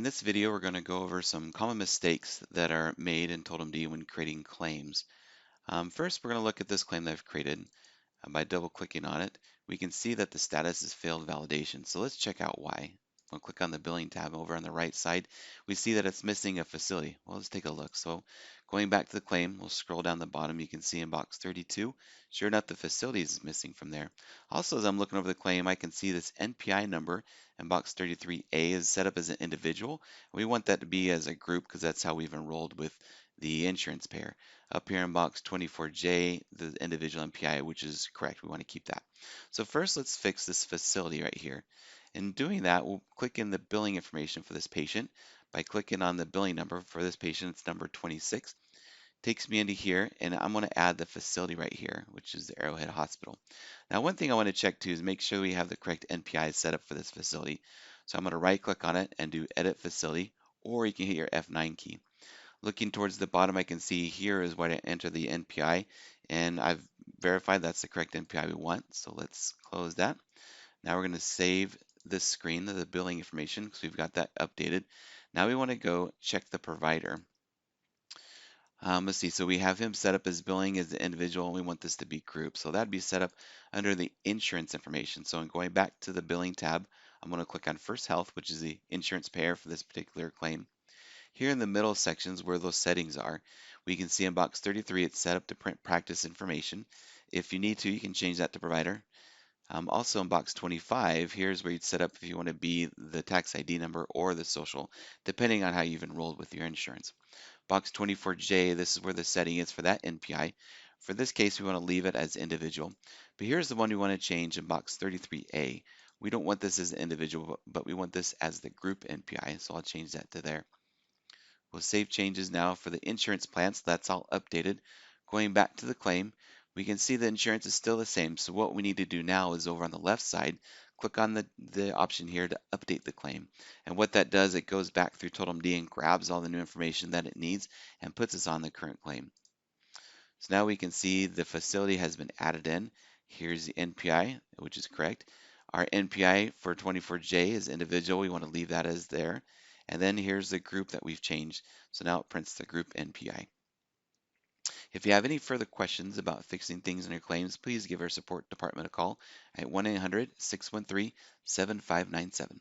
this video, we're going to go over some common mistakes that are made in TotalMD when creating claims. First, we're going to look at this claim that I've created. By double clicking on it, we can see that the status is failed validation. So let's check out why. We'll click on the billing tab over on the right side. We see that it's missing a facility. Well, let's take a look. So going back to the claim, we'll scroll down the bottom. You can see in box 32, sure enough, the facility is missing from there. Also, as I'm looking over the claim, I can see this NPI number in box 33A is set up as an individual. We want that to be as a group because that's how we've enrolled with the insurance payer. Up here in box 24J, the individual MPI, which is correct. We want to keep that. So first, let's fix this facility right here. In doing that, we'll click in the billing information for this patient. By clicking on the billing number for this patient, it's number 26. Takes me into here, and I'm going to add the facility right here, which is the Arrowhead Hospital. Now, one thing I want to check too is make sure we have the correct NPI set up for this facility. So I'm going to right click on it and do Edit Facility, or you can hit your F9 key. Looking towards the bottom, I can see here is where to enter the NPI, and I've verified that's the correct NPI we want. So let's close that. Now we're going to save this screen, the billing information, because we've got that updated. Now we want to go check the provider. Let's see, so we have him set up as billing as the individual, and we want this to be group. So that'd be set up under the insurance information. So in going back to the billing tab, I'm going to click on First Health, which is the insurance payer for this particular claim. Here in the middle sections where those settings are, we can see in box 33 it's set up to print practice information. If you need to, you can change that to provider. Also in box 25, here's where you'd set up if you want to be the tax ID number or the social, depending on how you've enrolled with your insurance. Box 24J, this is where the setting is for that NPI. For this case, we want to leave it as individual. But here's the one we want to change in box 33A. We don't want this as an individual, but we want this as the group NPI, so I'll change that to there. We'll save changes now for the insurance plan, so that's all updated. Going back to the claim, we can see the insurance is still the same. So what we need to do now is over on the left side, click on the option here to update the claim. And what that does, it goes back through TotalMD and grabs all the new information that it needs and puts us on the current claim. So now we can see the facility has been added in. Here's the NPI, which is correct. Our NPI for 24J is individual. We want to leave that as there. And then here's the group that we've changed. So now it prints the group NPI. If you have any further questions about fixing things in your claims, please give our support department a call at 1-800-613-7597.